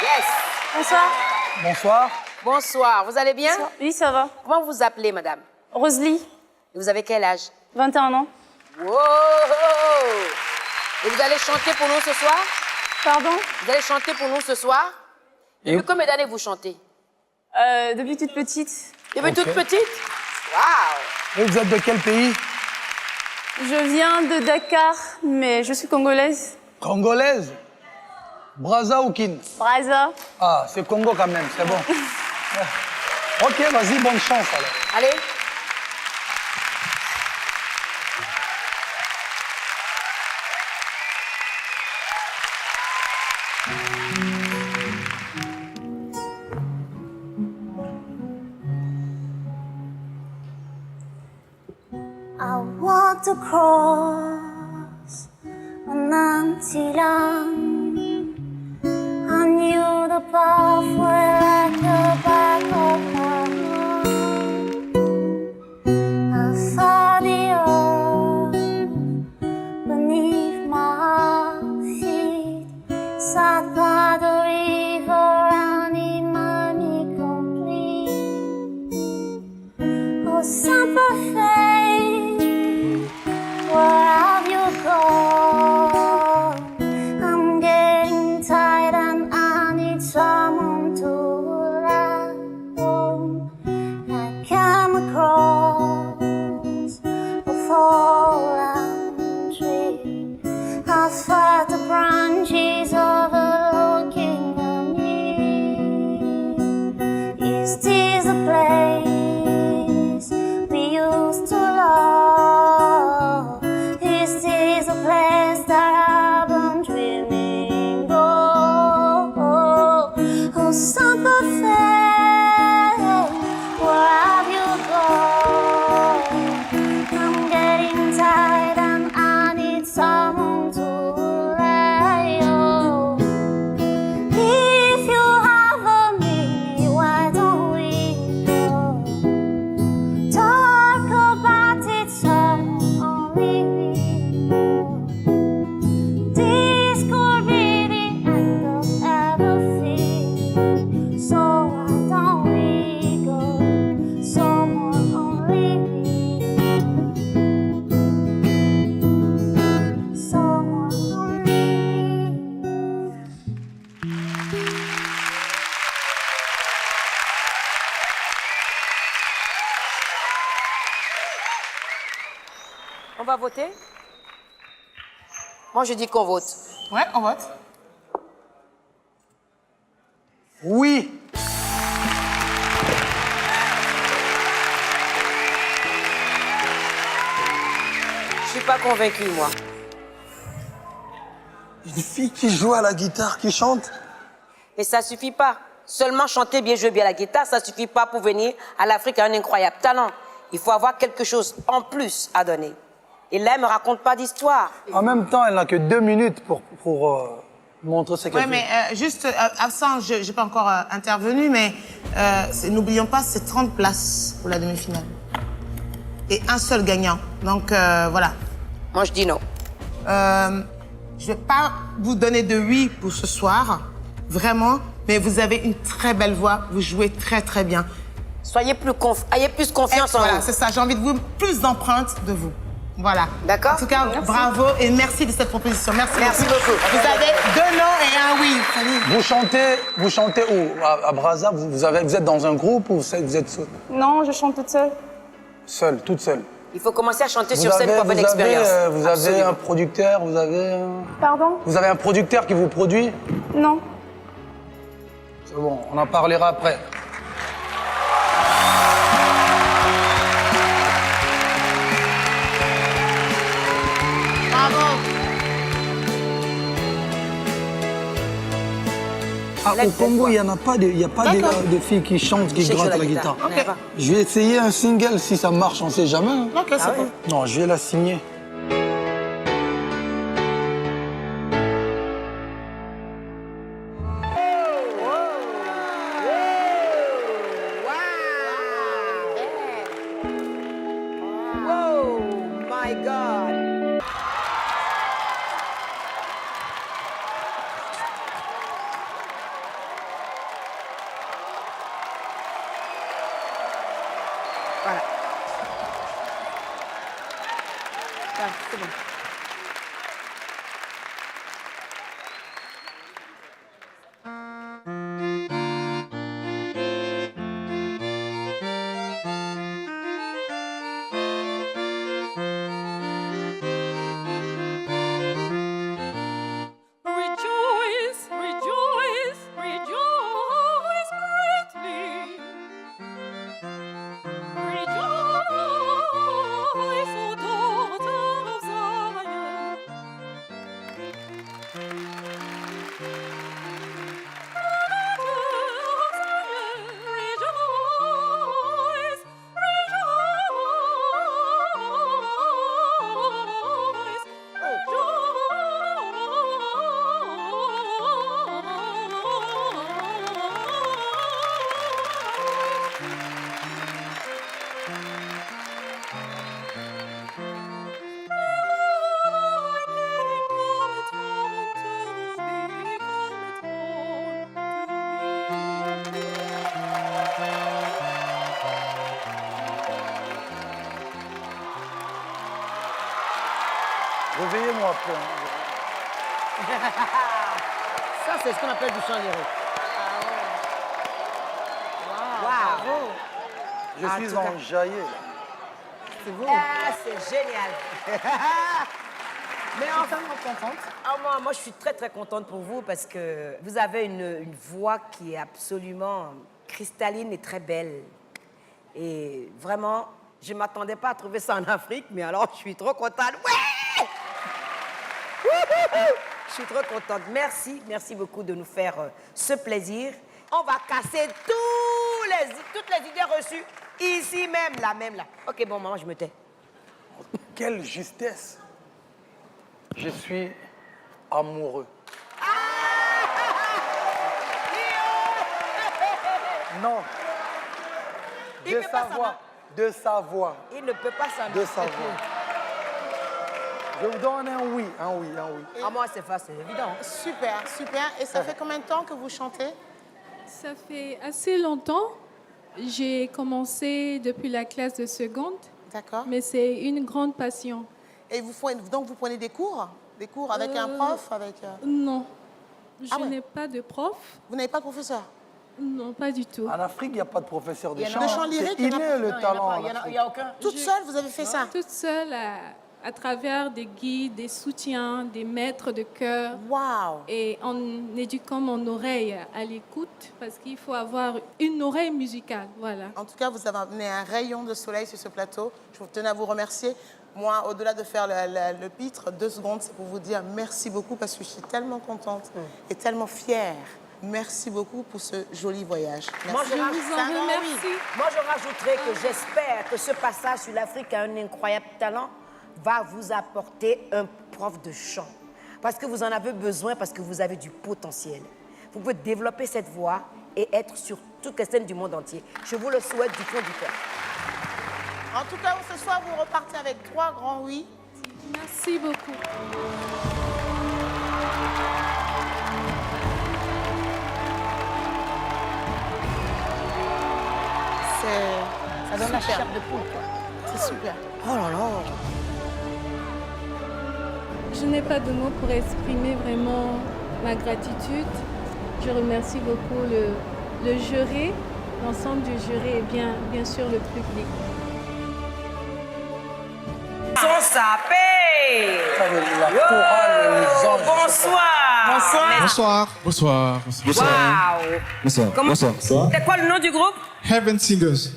Yes. Bonsoir. Bonsoir. Bonsoir, vous allez bien? Oui, ça va. Comment vous appelez, madame? Rosalie, Et vous avez quel âge? 21 ans. Wow! Et vous allez chanter pour nous ce soir? Pardon? Vous allez chanter pour nous ce soir? Depuis combien d'années vous chantez? Depuis toute petite. Depuis Ok. toute petite? Waouh! Et vous êtes de quel pays? Je viens de Dakar, mais je suis congolaise. Congolaise? Brazza ou Kin? Braza. Ah, c'est Congo quand même, c'est bon. Ok, vas-y, bonne chance alors. Allez. I walked across an empty land. I knew the pathway like the back of my hand. I saw the earth beneath my feet, sat by the river and it made me complete. Oh, simple faith, where have you gone? I'm getting tired and I need someone to rely on. I came across a fallen tree. I felt the branches overlooking me. Is this a place we used to love? Is this a place that I've been dreaming of? Oh, simple faith, where have you gone? I'm getting tired and I need someone to rely on. If you have a minute, why don't we go? Talk about it, someone only we know. This could be the end of everything. So why don't we go? Someone only we know. Someone only we know. On va voter? Moi, je dis qu'on vote. Ouais, on vote. Oui. Je suis pas convaincue, moi. Une fille qui joue à la guitare, qui chante? Mais ça suffit pas. Seulement chanter bien, jouer bien la guitare, ça suffit pas pour venir à l'Afrique à un incroyable talent. Il faut avoir quelque chose en plus à donner. Et là, elle me raconte pas d'histoire. En même temps, elle n'a que 2 minutes pour montrer ce qu'elle Ouais, fait. mais juste, absent, je n'ai pas encore intervenu, mais n'oublions pas, c'est 30 places pour la demi-finale. Et un seul gagnant. Donc, voilà. Moi, je dis non. Je vais pas vous donner de oui pour ce soir, vraiment, mais vous avez une très belle voix, vous jouez très, très bien. Ayez plus confiance en Voilà, vous. c'est ça, j'ai envie de vous, plus d'empreinte de vous. Voilà. D'accord. En tout cas, bravo et merci de cette proposition. Merci, Merci beaucoup. Vous avez 2 non et un oui. Fanny. Vous chantez où? À Brazza, vous êtes dans un groupe ou vous êtes Non, je chante toute seule. seule, toute seule? Il faut commencer à chanter sur scène pour avoir une vous avez, expérience. vous avez Absolument. un producteur, Pardon? vous avez un producteur qui vous produit? Non. C'est bon, on en parlera après. Bravo. Ah, au Congo, il n'y a pas D'accord. de filles qui chantent, qui Je sais grattent jouer la guitare. Il y en a pas. Je vais essayer un single si ça marche, on sait jamais. hein. Ok, c'est bon. Non, je vais la signer. c'est bon. Rejoice, rejoice, rejoice greatly. Rejoice, O daughter of Zion. Rejoice, rejoice, Réveillez-moi après. Ça, c'est ce qu'on appelle du chant lyrique. Waouh! Je En suis tout cas. enjaillé. C'est vous? Ah, c'est génial! Mais enfin, contente. Moi, je suis très, très contente pour vous parce que vous avez une voix qui est absolument cristalline et très belle. Et vraiment, je ne m'attendais pas à trouver ça en Afrique, mais alors, je suis trop contente. Ouais! Je suis trop contente. Merci beaucoup de nous faire ce plaisir. On va casser toutes les idées reçues ici même, là. Ok, bon, maman, je me tais. Quelle justesse. Je suis amoureux. Non. Il De fait sa pas ça, voix. non? De sa voix. Il ne peut pas s'en De sa voix. Je vous donne un oui. Ah, moi, c'est facile, évident. Super. Et ça fait combien de temps que vous chantez? Ça fait assez longtemps. J'ai commencé depuis la classe de seconde, D'accord. mais c'est une grande passion. Et donc vous prenez des cours? Des cours avec un prof? Non, je Ah ouais. n'ai pas de prof. Vous n'avez pas de professeur? Non, pas du tout. En Afrique, il n'y a pas de professeur de chant. De chant lyrique, C'est il y en a inné pas. le talent en Il Afrique. n'y a aucun. Toute seule, vous avez fait ça? Toute seule, à travers des guides, des soutiens, des maîtres de chœur, Waouh! et en éduquant mon oreille à l'écoute, parce qu'il faut avoir une oreille musicale, voilà. En tout cas, vous avez amené un rayon de soleil sur ce plateau. Je tenais à vous remercier. Moi, au-delà de faire le pitre, 2 secondes, c'est pour vous dire merci beaucoup parce que je suis tellement contente et tellement fière. Merci beaucoup pour ce joli voyage. Moi, Merci. je Je rajoute- vous C'est en un grand remercie. oui. Moi, je rajouterais que j'espère que ce passage sur l'Afrique a un incroyable talent va vous apporter un prof de chant. Parce que vous en avez besoin, parce que vous avez du potentiel. Vous pouvez développer cette voix et être sur toutes les scènes du monde entier. Je vous le souhaite du fond du cœur. En tout cas, ce soir, vous repartez avec 3 grands oui. Merci beaucoup. Ça donne la chair de poule, quoi. C'est super. Oh là là. Je n'ai pas de mots pour exprimer vraiment ma gratitude. Je remercie beaucoup le jury, l'ensemble du jury et bien sûr le public. Son sapé. La chorale, les anges. Bonsoir. Bonsoir. Waouh. Comment- C'est quoi le nom du groupe? Heaven Singers,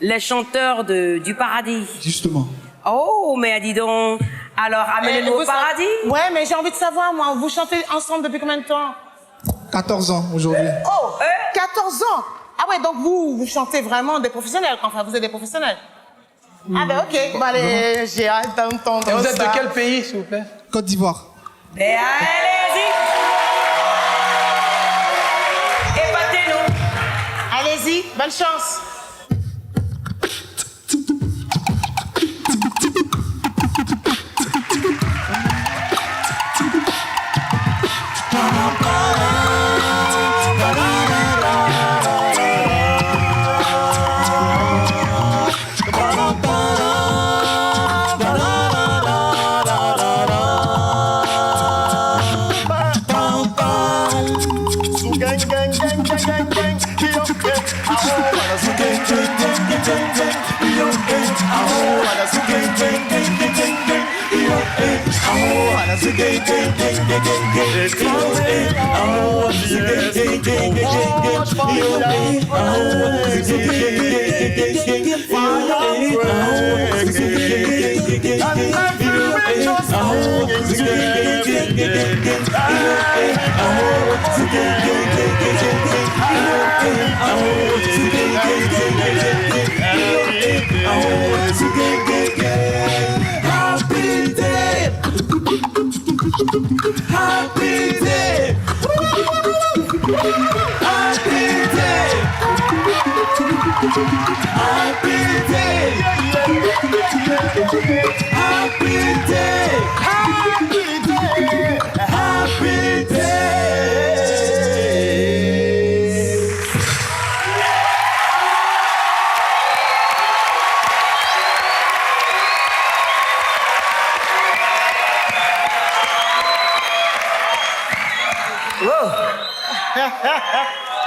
Les chanteurs du paradis. justement. Oh, mais dis donc. Alors, amenez-nous au vous- paradis. Ouais, mais j'ai envie de savoir, moi, vous chantez ensemble depuis combien de temps? 14 ans aujourd'hui. Oh, 14 ans. Ah ouais, donc vous chantez vraiment des professionnels. Enfin, vous êtes des professionnels. Ah ben ok. Bah, allez, j'ai hâte d'entendre Et vous êtes ça. de quel pays, s'il vous plaît? Côte d'Ivoire. Mais allez-y. Épatez-nous. Allez-y, bonne chance.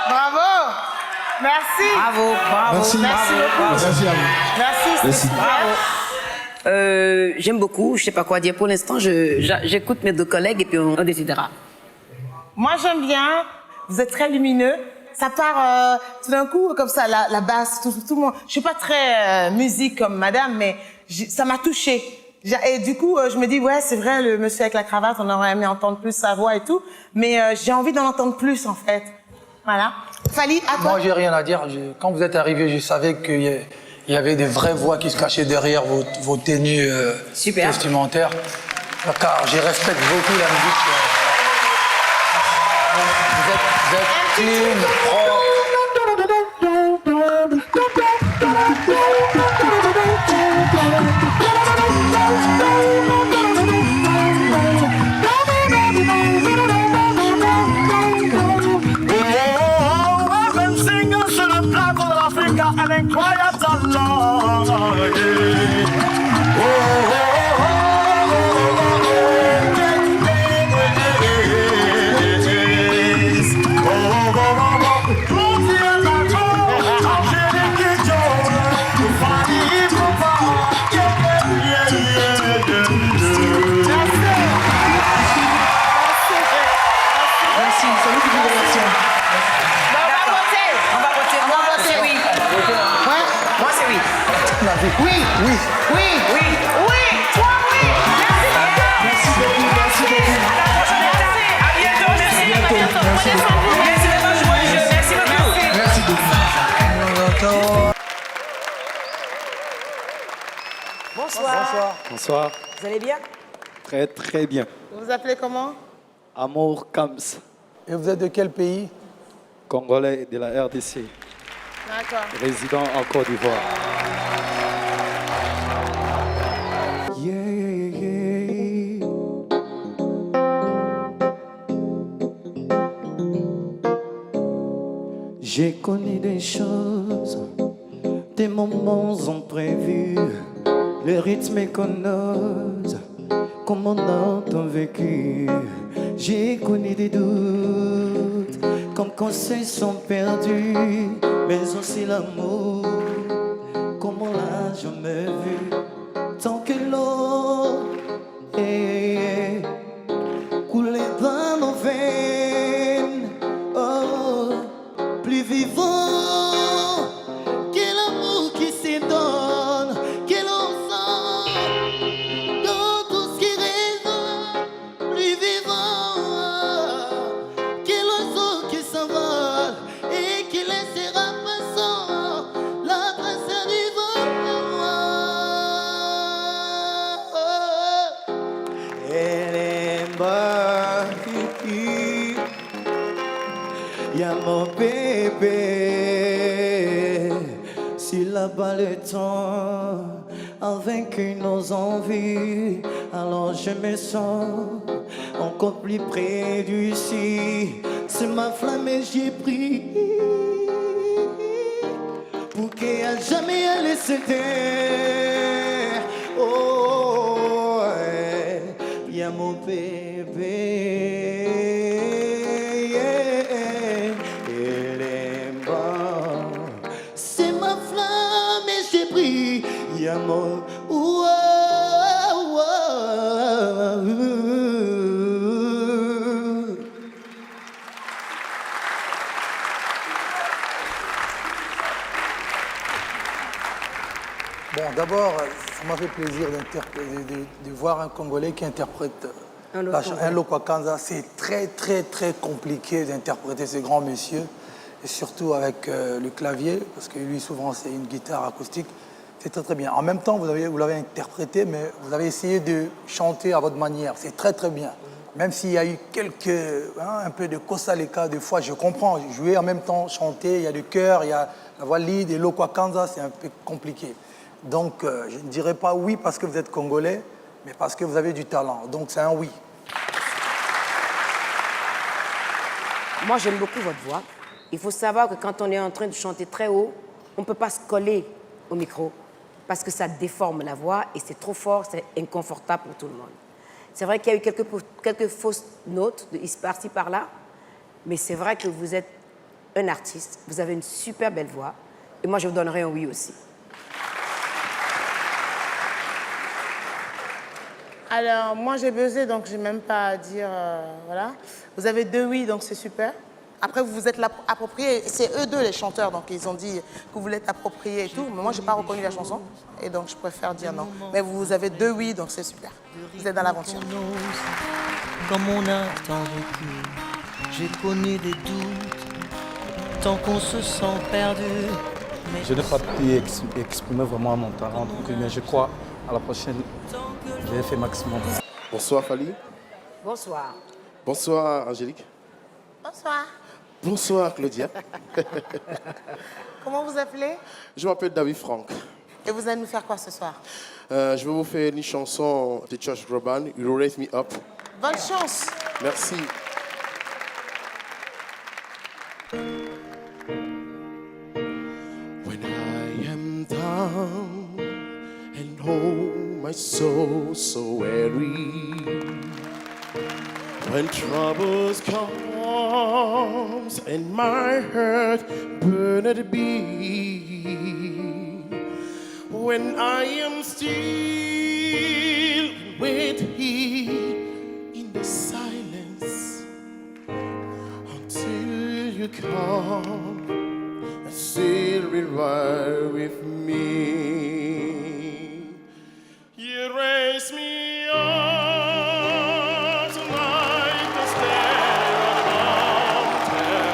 Bravo. Merci. Bravo, bravo. Merci. Merci beaucoup. Merci à vous. Merci, c'est super. J'aime beaucoup, je sais pas quoi dire pour l'instant, j'écoute mes deux collègues et puis on décidera. Moi, j'aime bien. Vous êtes très lumineux. Ça part tout d'un coup comme ça, la basse, tout le monde. Je suis pas très musique comme madame, mais ça m'a touchée. Et du coup, je me dis, ouais, c'est vrai, le monsieur avec la cravate, on aurait aimé entendre plus sa voix et tout. Mais j'ai envie d'en entendre plus, en fait. Voilà. Fally, à toi. Moi, j'ai rien à dire. Quand vous êtes arrivé, je savais qu'il y avait des vraies voix qui se cachaient derrière vos tenues vestimentaires. Car je respecte beaucoup la musique. Vous êtes clean, propre. Oui, oui, oui, oui, oui, toi oui. Merci beaucoup. Merci beaucoup. À la prochaine étape. À bientôt. Merci. Merci beaucoup. Merci beaucoup. Bonsoir. Bonsoir. Vous allez bien? Très très bien. Vous vous appelez comment? Amour Kams, Et vous êtes de quel pays? Congolais de la RDC, D'accord. résident en Côte d'Ivoire. J'ai connu des choses, des moments imprévus, le rythme qu'on ose, comme on a tant vécu. J'ai connu des doutes, comme quand se sont perdus, mais aussi l'amour, comme on l'a jamais vu. Tant que l'eau coulait dans nos veines, oh, plus vivant que l'amour qui se donne, que l'on sent dans tout ce qui résonne, plus vivant que l'oiseau qui s'envole et qui laissera passant la trace du vent. Elle est morte, y'a mon bébé. Si là-bas le temps a vaincu nos envies, alors je me sens encore plus près d'ici. C'est ma flamme et j'ai pris pour qu'à jamais elle se taire. Oh, y'a mon bébé. Elle est l'amour. Bon, d'abord, ça m'a fait plaisir de voir un Congolais qui interprète un Lokwakanza. C'est très, très, très compliqué d'interpréter ce grand monsieur, et surtout avec le clavier, parce que lui, souvent, c'est une guitare acoustique. C'est très, très bien. En même temps, vous l'avez interprété, mais vous avez essayé de chanter à votre manière. C'est très, très bien. Même s'il y a eu un peu de kosaleka, des fois, je comprends. Jouer en même temps, chanter, il y a du chœur, il y a la voix lead, et Lokwakanza, c'est un peu compliqué. Donc, je ne dirais pas oui parce que vous êtes Congolais, mais parce que vous avez du talent. Donc, c'est un oui. Moi, j'aime beaucoup votre voix. Il faut savoir que quand on est en train de chanter très haut, on ne peut pas se coller au micro parce que ça déforme la voix et c'est trop fort, c'est inconfortable pour tout le monde. C'est vrai qu'il y a eu quelques fausses notes, par-ci, par-là, mais c'est vrai que vous êtes un artiste, vous avez une super belle voix et moi, je vous donnerai un oui aussi. Alors, moi, j'ai buzzé, donc je n'ai même pas à dire, voilà. Vous avez 2 oui, donc c'est super. Après, vous vous êtes approprié. C'est eux deux, les chanteurs, donc ils ont dit que vous l'êtes approprié et tout. Mais moi, je n'ai pas reconnu la chanson, et donc je préfère dire non. Mais vous avez 2 oui, donc c'est super. Vous êtes dans l'aventure. Comme on a tant vécu, j'ai connu des doutes, tant qu'on se sent perdu. Je n'ai pas pu exprimer vraiment mon talent, mais je crois à la prochaine, j'ai fait maximum. Bonsoir Fali. Bonsoir. Bonsoir Angélique. Bonsoir. Bonsoir Claudia. Comment vous appelez? Je m'appelle David Franck. Et vous allez nous faire quoi ce soir? Je vais vous faire une chanson de Josh Groban, You Raise Me Up. Bonne chance. Merci. When I am down and oh my soul so weary, when troubles comes and my heart burned be, when I am still with Him in the silence until you come and sit right with me. You raise me up like the stair on the mountain.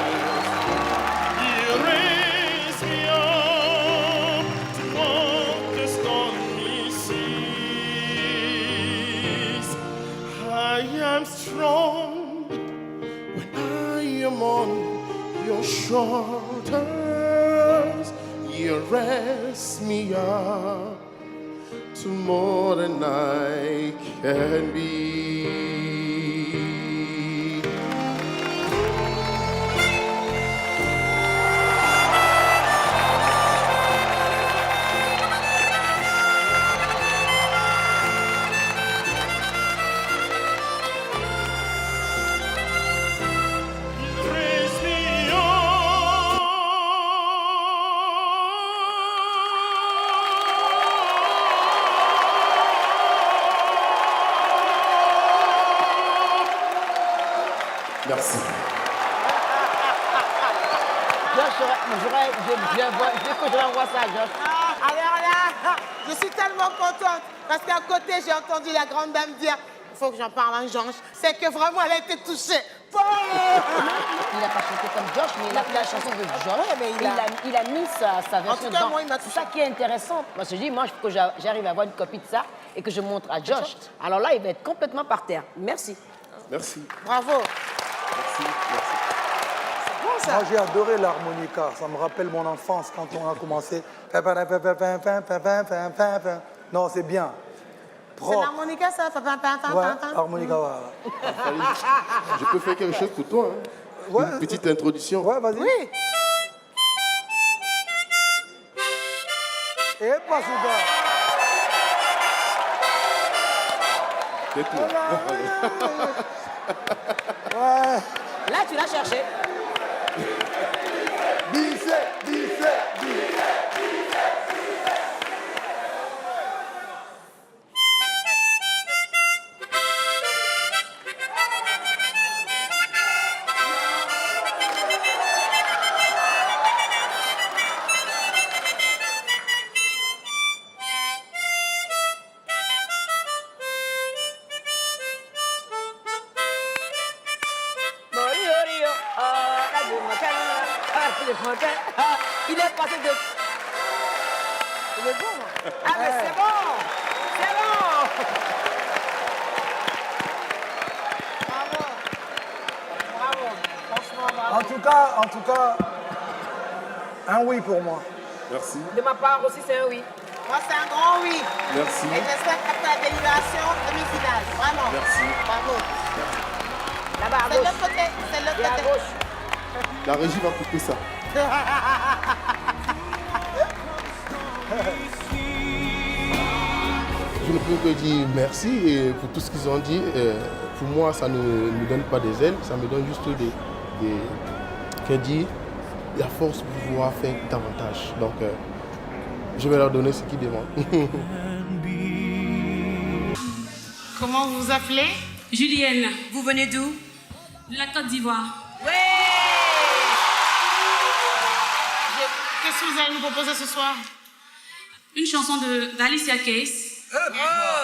You raise me up to walk the stormy seas. I am strong when I am on your shoulders. You raise me up to more than I can be. Raise me Merci. Josh, je renvoie ça à Josh. Alors là, je suis tellement contente parce qu'à côté, j'ai entendu la grande dame dire il faut que j'en parle à Georges. C'est que vraiment, elle a été touchée. Il n'a pas chanté comme Josh, mais il a fait la chanson de Josh. Ouais, mais il a mis sa version En tout cas, dedans. moi, il m'a C'est ça qui est intéressant. Moi, je dis, moi, il faut que j'arrive à avoir une copie de ça et que je montre à Josh. Alors là, il va être complètement par terre. Merci. Merci. Bravo. Merci. Merci. Bon, ça. Moi, j'ai adoré l'harmonica. Ça me rappelle mon enfance quand on a commencé. Non, c'est bien. C'est l'harmonica, ça? Ouais, harmonica, voilà. Je peux faire quelque chose pour toi. Hein? Ouais, Une petite introduction. Ouais, vas-y. Oui. Et pas soudain. C'est tout. Ouais. Là, tu l'as cherché. il est content. Il est passé de... Il est bon. Ah, mais c'est bon. C'est bon. Bravo. Franchement, bravo. En tout cas, un oui pour moi. Merci. De ma part aussi, c'est un oui. Moi, c'est un grand oui. Merci. Et j'espère qu'après la délibération, demi-finale. Vraiment. Merci. Bravo. Là-bas, à C'est de gauche. l'autre côté. C'est de l'autre Et à côté. gauche. La régie va couper ça. Je ne peux que dire merci et pour tout ce qu'ils ont dit. Pour moi, ça ne me donne pas des ailes, ça me donne juste la force pour pouvoir faire davantage. Donc, je vais leur donner ce qu'ils demandent. Comment vous vous appelez? Julienne, Vous venez d'où? de la Côte d'Ivoire. Ouais. Qu'est-ce que vous allez nous proposer ce soir? Une chanson d'Alicia Keys.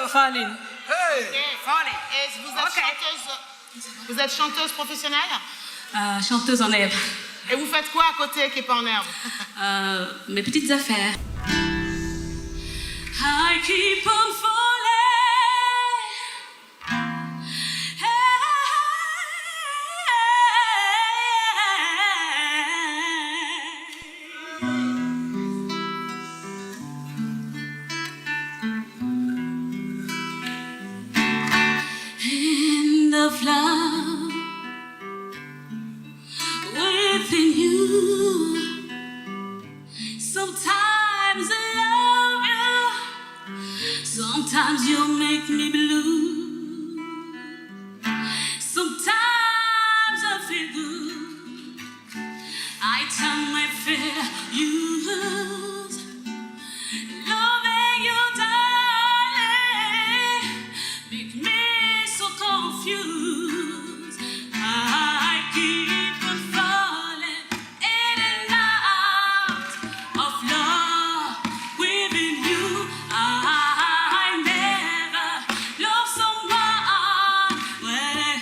Falling. Et vous êtes chanteuse professionnelle? Chanteuse en herbe. Et vous faites quoi à côté qui n'est pas en herbe? Mes petites affaires. I keep on falling. In the flood within you. Sometimes I love you, sometimes you make me blue. Sometimes I feel good, I tell my fear you lose. Loving you, darling, make me so confused. I keep on falling in and out of love within you. I never loved someone when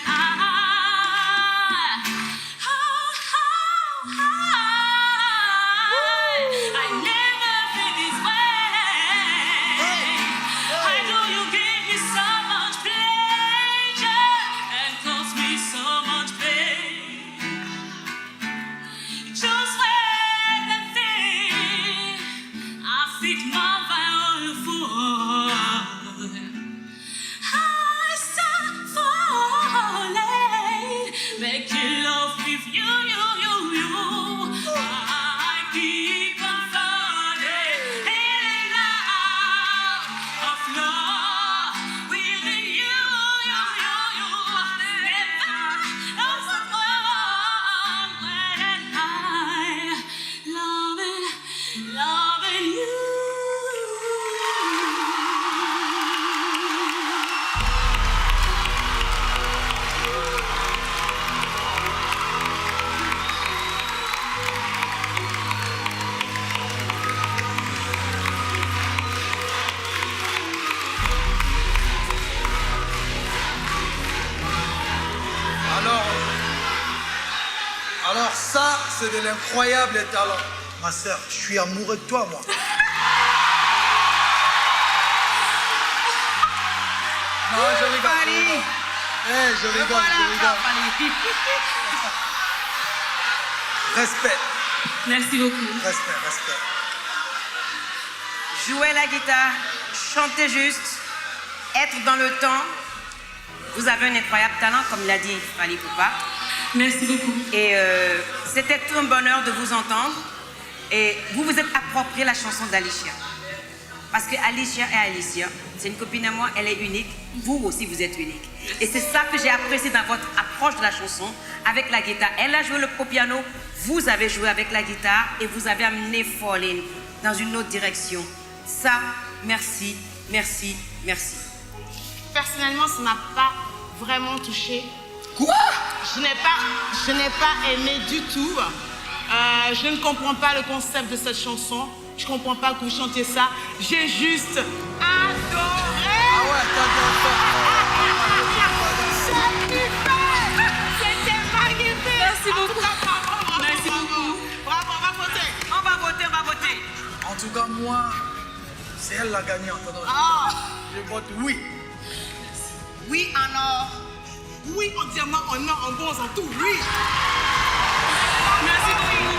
I never feel this way. I know you give me so much pleasure and cause me so much pain. Just when I think I think my value for, I start falling, making love with you. I keep on falling in and out of love with you. Never love someone when I loving you. Alors ça, c'est de l'incroyable talent. Ma sœur, je suis amoureux de toi, moi. Non, je rigole. Je rigole. Respect. Merci beaucoup. Respect. Jouer la guitare, chanter juste, être dans le temps. Vous avez un incroyable talent, comme l'a dit Fally Ipupa. Merci beaucoup. Et c'était tout un bonheur de vous entendre. Et vous vous êtes approprié la chanson d'Alicia. Parce que Alicia est Alicia. C'est une copine à moi, elle est unique. Vous aussi, vous êtes unique. Et c'est ça que j'ai apprécié dans votre approche de la chanson avec la guitare. Elle a joué au piano, vous avez joué avec la guitare et vous avez amené Falling dans une autre direction. Ça, merci. Personnellement, ça n'a pas vraiment touché. Quoi? Je n'ai pas aimé du tout. Je ne comprends pas le concept de cette chanson. Je ne comprends pas que vous chantiez ça. J'ai juste adoré. Ah ouais, C'était magnifique. Merci beaucoup. Bravo. Merci beaucoup. Bravo. tout cas, moi, c'est elle la gagnante. Donc, je vote oui. Oui en or, oui en diamant, en or, en bronze, en tout, oui. Merci beaucoup.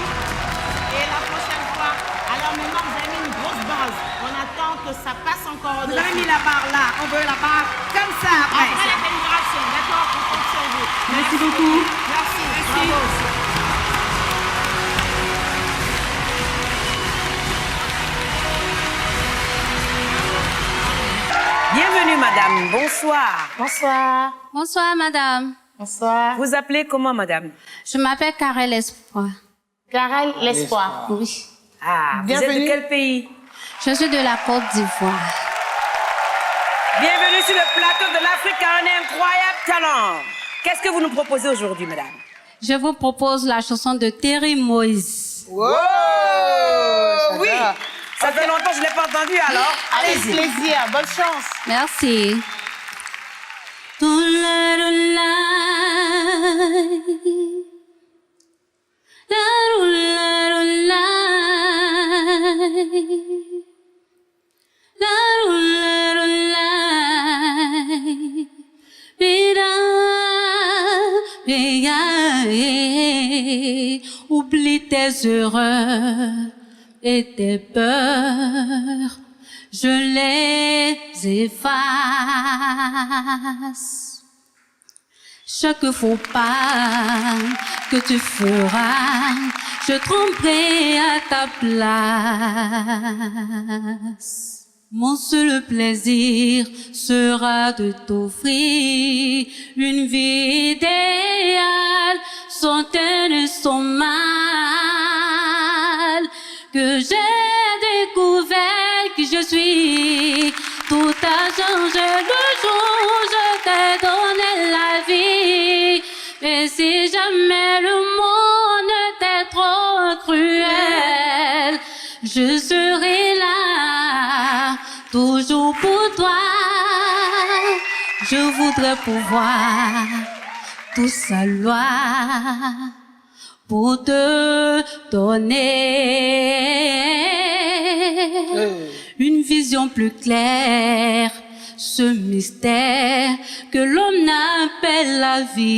Et la prochaine fois, alors maintenant vous avez mis une grosse base. On attend que ça passe encore Vous au-dessus. avez mis la barre là, on veut la barre comme ça après. Après la délibération, d'accord, on compte sur vous. Merci beaucoup. Merci. Bravo. Bienvenue madame, bonsoir. Bonsoir. Bonsoir, madame. Bonsoir. Vous appelez comment madame? Je m'appelle Karel Espoir. Karel L'Espoir. Oui. Ah, vous êtes Bienvenue. de quel pays? Je suis de la Côte d'Ivoire. Bienvenue sur le plateau de l'Afrique à un incroyable talent. Qu'est-ce que vous nous proposez aujourd'hui madame? Je vous propose la chanson de Terry Moïse. Wow. Oui, ça fait longtemps que je ne l'ai pas entendu alors. Avec Allez-y. plaisir, bonne chance. Merci. Oublie tes erreurs et tes peurs, je les efface. Chaque faux pas que tu feras, je tromperai à ta place. Mon seul plaisir sera de t'offrir une vie idéale, sans peine, sans mal, que j'ai découvert que je suis. Tout a changé le jour où je t'ai donné la vie. Mais si jamais le monde était trop cruel, je serai là, toujours pour toi. Je voudrais pouvoir tout savoir pour te donner une vision plus claire, ce mystère que l'homme appelle la vie.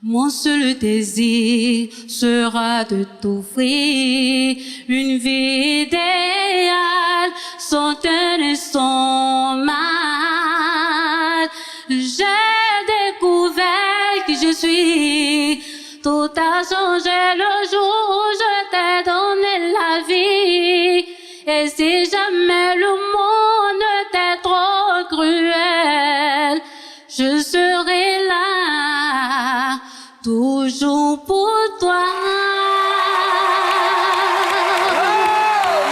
Mon seul désir sera de t'offrir une vie idéale, sans peine et sans mal. J'ai découvert que je suis. Tout a changé le jour où je t'ai donné la vie. Et si jamais le monde était trop cruel, je serai là, toujours pour toi.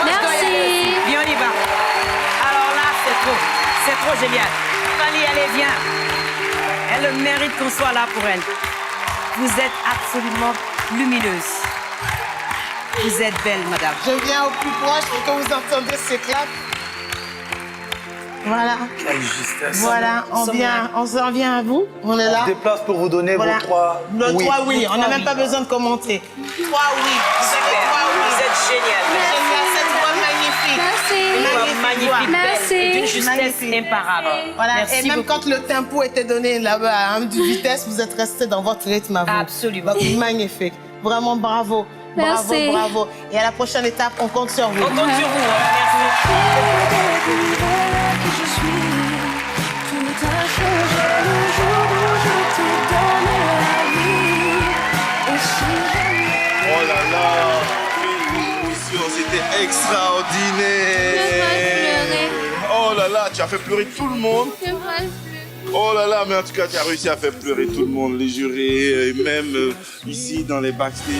Merci. Bien, on y va. Alors là, c'est trop génial. Fanny, allez, viens. Elle mérite qu'on soit là pour elle. Vous êtes absolument lumineuse. Vous êtes belle, madame. Je viens au plus proche pour que vous entendiez ces claps. Voilà. Quelle justesse. Voilà, on s'en vient à vous. On est là. On se déplace pour vous donner vos trois Nos oui. 3 oui. On n'a même pas besoin de commenter. 3 oui. Vous avez 3 oui. Vous êtes génial. Génial, cette voix magnifique. Merci. Magnifique, Merci. belle, d'une justesse Magnifique. imparable. Voilà, Merci et même beaucoup. quand le tempo était donné là-bas à une vitesse, vous êtes resté dans votre rythme à vous. Absolument. Donc, magnifique. Vraiment bravo. Merci. Bravo, bravo. Et à la prochaine étape, on compte sur vous. On compte sur vous. Hein. Oh là là, quelle émotion, c'était extraordinaire. Oh là là, tu as fait pleurer tout le monde. Oh là là, mais en tout cas, tu as réussi à faire pleurer tout le monde, les jurés, et même ici dans les backstage.